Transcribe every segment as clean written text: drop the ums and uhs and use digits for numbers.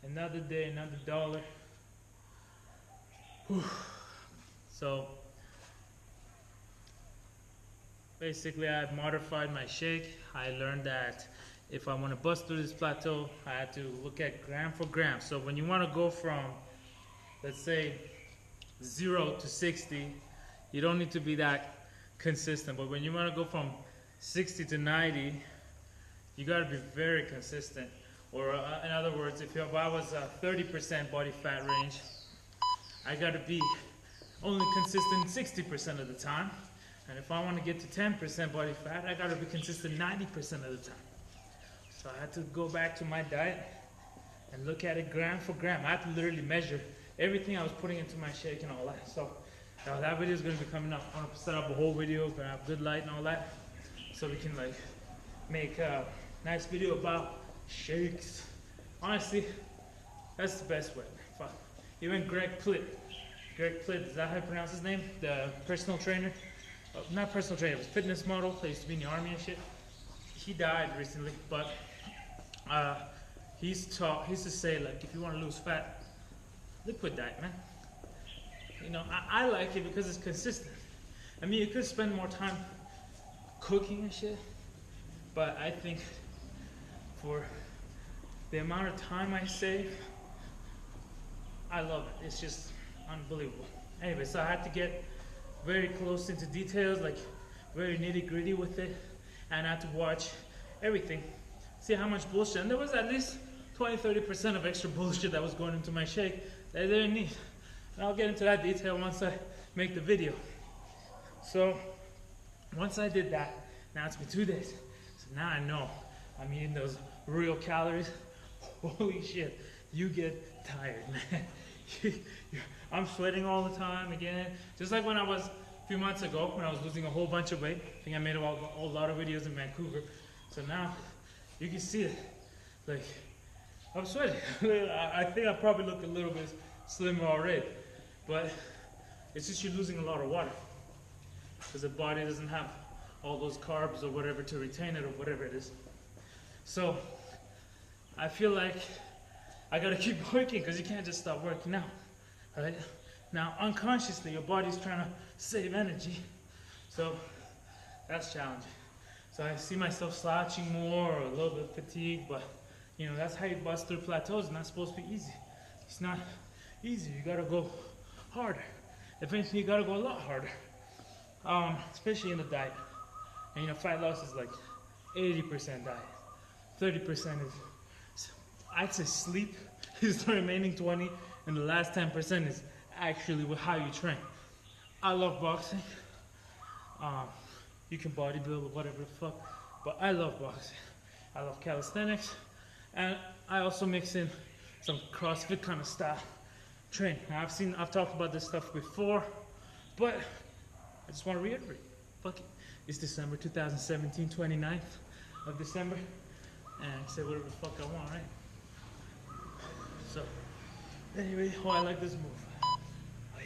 Another day, another dollar. Whew. So basically I've modified my shake. I learned that if I want to bust through this plateau, I had to look at gram for gram. So when you want to go from, let's say, 0 to 60, you don't need to be that consistent. But when you want to go from 60 to 90, you got to be very consistent. Or in other words, if I was 30% body fat range, I got to be only consistent 60% of the time. And if I want to get to 10% body fat, I got to be consistent 90% of the time. So I had to go back to my diet and look at it gram for gram. I had to literally measure everything I was putting into my shake and all that. So that video is going to be coming up. I'm going to set up a whole video, gonna have good light and all that, so we can like make a nice video about shakes. Honestly, that's the best way. Fuck. Even Greg Plitt, is that how you pronounce his name? The personal trainer? Not personal trainer, it was fitness model. He used to be in the army and shit. He died recently, but he used to say, like, if you want to lose fat, liquid diet, man. You know, I like it because it's consistent. I mean, you could spend more time cooking and shit, but I think for the amount of time I save, I love it. It's just unbelievable. Anyway, so I had to get very close into details, like very nitty gritty with it, and I had to watch everything, see how much bullshit. And there was at least 20-30% of extra bullshit that was going into my shake that I didn't need. And I'll get into that detail once I make the video. So once I did that, now it's been 2 days. So now I know I'm eating those real calories. Holy shit, you get tired, man. I'm sweating all the time again. Just like when I was a few months ago, when I was losing a whole bunch of weight. I think I made a lot of videos in Vancouver. So now you can see it. Like, I'm sweating. I think I probably look a little bit slimmer already. But it's just you're losing a lot of water. Because the body doesn't have all those carbs or whatever to retain it or whatever it is. So I feel like I gotta keep working because you can't just stop working out. Right? Now, unconsciously, your body's trying to save energy. So that's challenging. So I see myself slouching more or a little bit fatigued, but you know, that's how you bust through plateaus. It's not supposed to be easy. It's not easy. You gotta go harder. Eventually, you gotta go a lot harder. Especially in the diet. And you know, fat loss is like 80% diet. 30% is, I'd say sleep is the remaining 20, and the last 10% is actually with how you train. I love boxing. You can bodybuild or whatever the fuck, but I love boxing. I love calisthenics, and I also mix in some CrossFit kind of style training. Now, I've talked about this stuff before, but I just want to reiterate. Fuck it. It's December 2017, 29th of December, and I say whatever the fuck I want, right? So, anyway, oh, I like this move. Oh, yeah.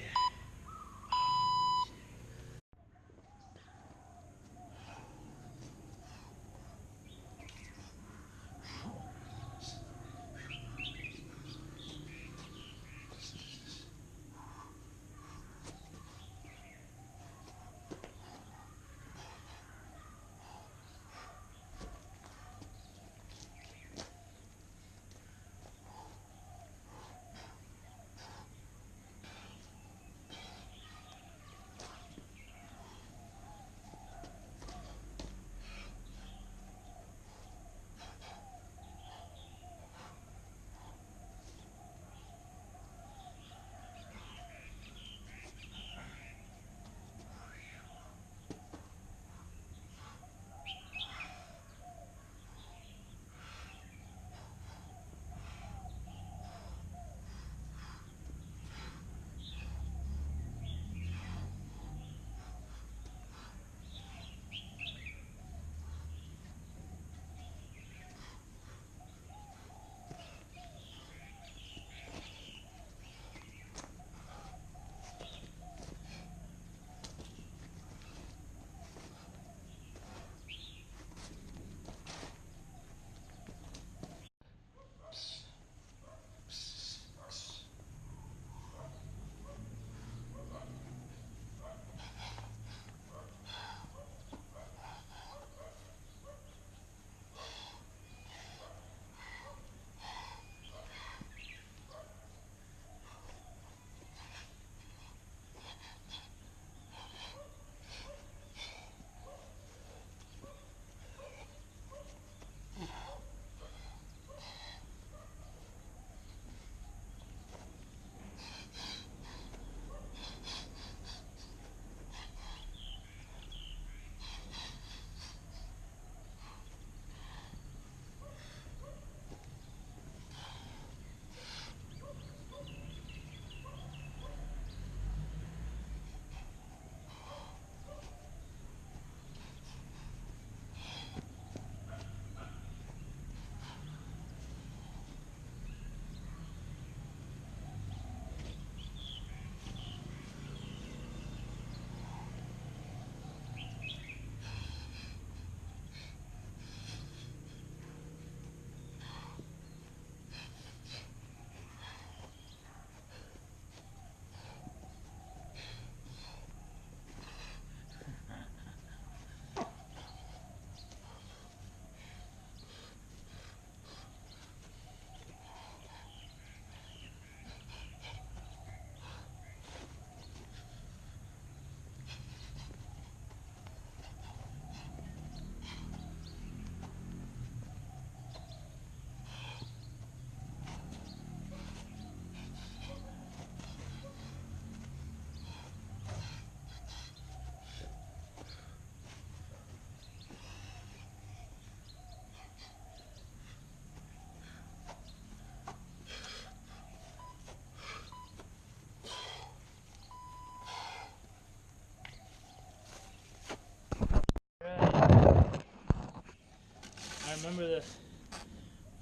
I remember the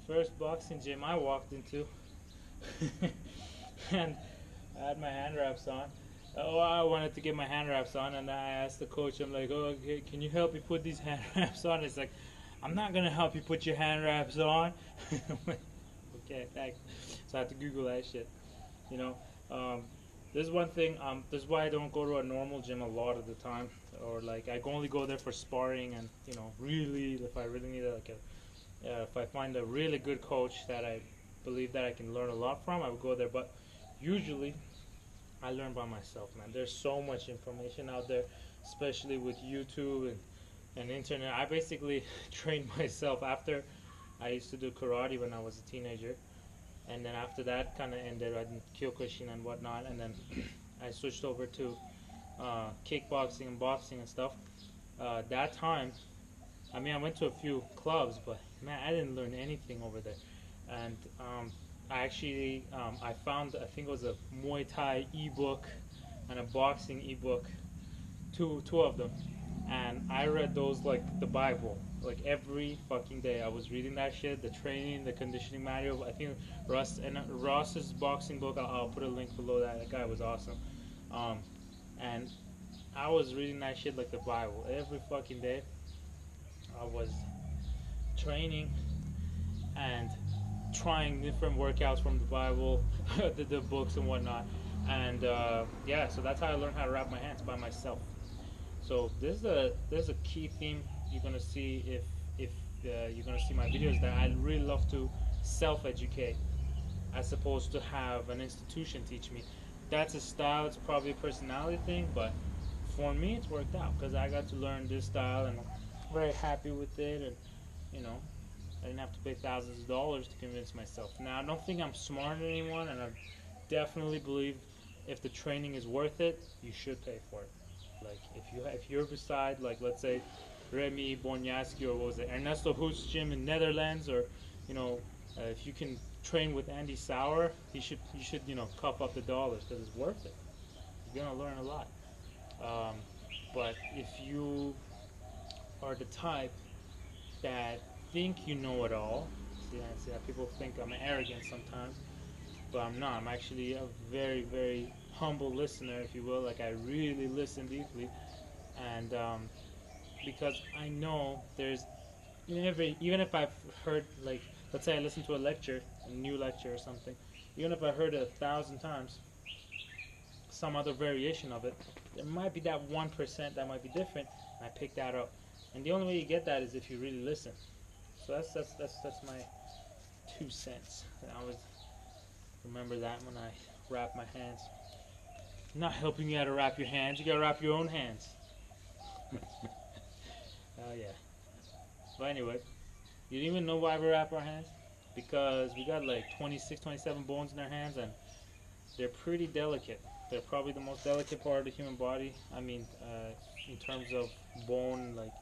first boxing gym I walked into, and I had my hand wraps on. Oh, I wanted to get my hand wraps on, and I asked the coach, I'm like, oh, okay, can you help me put these hand wraps on? It's like, I'm not gonna help you put your hand wraps on. I'm like, okay, thanks. So I had to Google that shit. You know, this is one thing. This is why I don't go to a normal gym a lot of the time, or like I only go there for sparring, and you know, really, if I really need if I find a really good coach that I believe that I can learn a lot from, I would go there. But usually, I learn by myself, man. There's so much information out there, especially with YouTube and internet. I basically trained myself after I used to do karate when I was a teenager, and then after that kind of ended. I did Kyokushin and whatnot, and then I switched over to kickboxing and boxing and stuff. That time, I mean, I went to a few clubs, but man, I didn't learn anything over there. And I actually I found, I think it was a Muay Thai ebook and a boxing ebook, two of them, and I read those like the Bible. Like every fucking day, I was reading that shit. The training, the conditioning manual. I think Ross's boxing book. I'll put a link below that. That guy was awesome. Um, and I was reading that shit like the Bible every fucking day. I was training and trying different workouts from the Bible, the books and whatnot. And yeah, so that's how I learned how to wrap my hands by myself. So there's a key theme you're gonna see if you're gonna see my videos, that I really love to self-educate as opposed to have an institution teach me. That's a style. It's probably a personality thing, but for me, it's worked out because I got to learn this style, and I'm very happy with it. And you know, I didn't have to pay thousands of dollars to convince myself. Now, I don't think I'm smarter than anyone, and I definitely believe if the training is worth it, you should pay for it. Like if you're beside, like, let's say Remy Bonyaski, or what was it, Ernesto Hoot's gym in Netherlands, or you know, if you can train with Andy Sauer, you should you know, cough up the dollars because it's worth it. You're gonna learn a lot. Um, but if you are the type that think you know it all, see how people think I'm arrogant sometimes, but I'm not. I'm actually a very, very humble listener, if you will. Like, I really listen deeply, and because I know there's, even if I've heard, like, let's say I listen to a lecture, a new lecture or something, even if I heard it 1,000 times, some other variation of it, there might be that 1% that might be different, and I pick that up. And the only way you get that is if you really listen. So that's my 2 cents. I always remember that when I wrap my hands. I'm not helping you how to wrap your hands. You gotta wrap your own hands. Oh yeah. But anyway, you didn't even know why we wrap our hands? Because we got like 26, 27 bones in our hands, and they're pretty delicate. They're probably the most delicate part of the human body. I mean, in terms of bone, like,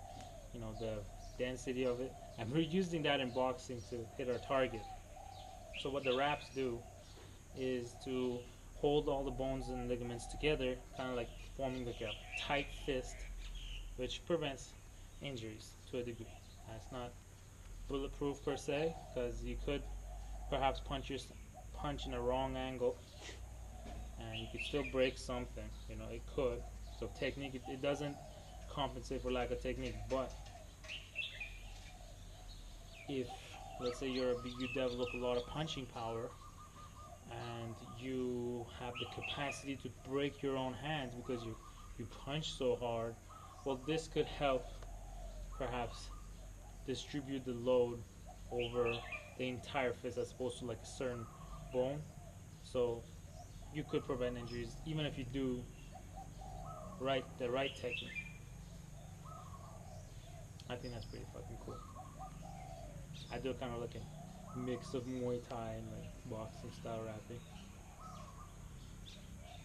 you know, the density of it. And we're using that in boxing to hit our target. So what the wraps do is to hold all the bones and ligaments together, kind of like forming like a tight fist, which prevents injuries to a degree. It's not bulletproof per se, because you could perhaps punch in a wrong angle, and you could still break something. You know, it could. So technique, it doesn't compensate for lack of technique. But if, let's say, you develop a lot of punching power, and you have the capacity to break your own hands because you punch so hard, well, this could help perhaps distribute the load over the entire fist as opposed to like a certain bone. So you could prevent injuries even if you do the right technique. I think that's pretty fucking cool. I do kind of like a mix of Muay Thai and like boxing style wrapping.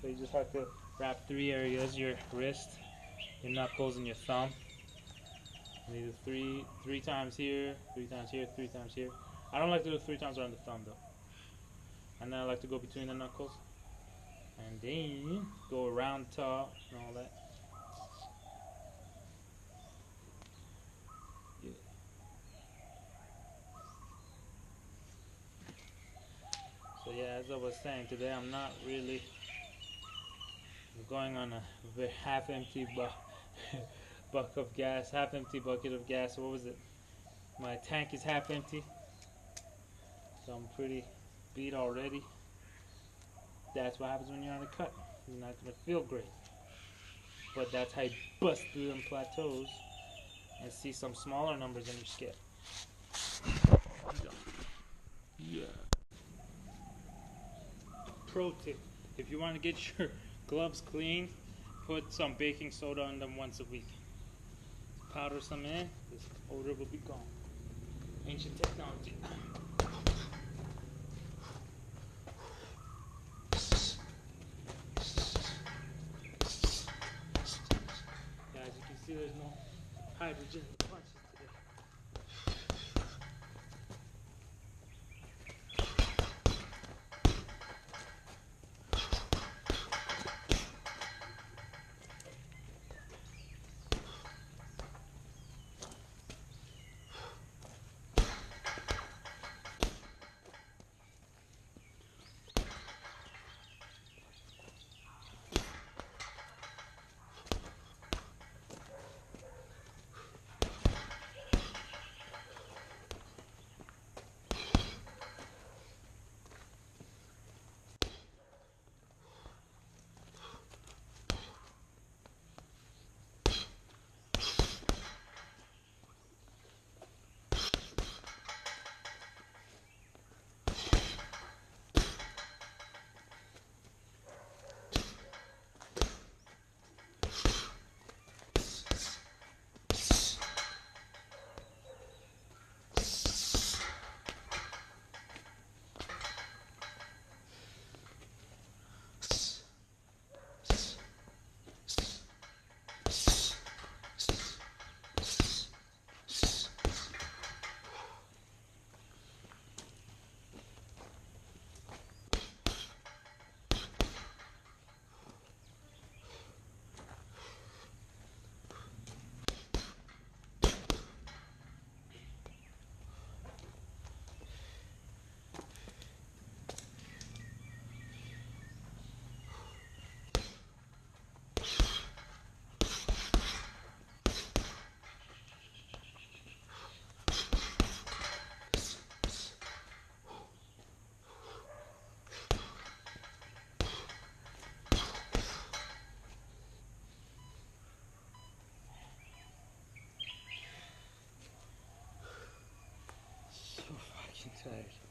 So you just have to wrap 3 areas: your wrist, your knuckles, and your thumb. And you do three times here, 3 times here, 3 times here. I don't like to do 3 times around the thumb though. And then I like to go between the knuckles, and then go around top and all that. Yeah. yeah, as I was saying, today I'm not really going on a half empty buck of gas, half empty bucket of gas. What was it? My tank is half empty, so I'm pretty beat already. That's what happens when you're on a cut. You're not gonna feel great, but that's how you bust through them plateaus and see some smaller numbers in your scale. Yeah. Pro tip: if you want to get your gloves clean, put some baking soda on them once a week. Powder some in, this odor will be gone. Ancient technology. Yeah, as you can see, there's no hydrogen in the punches today. So fucking tired.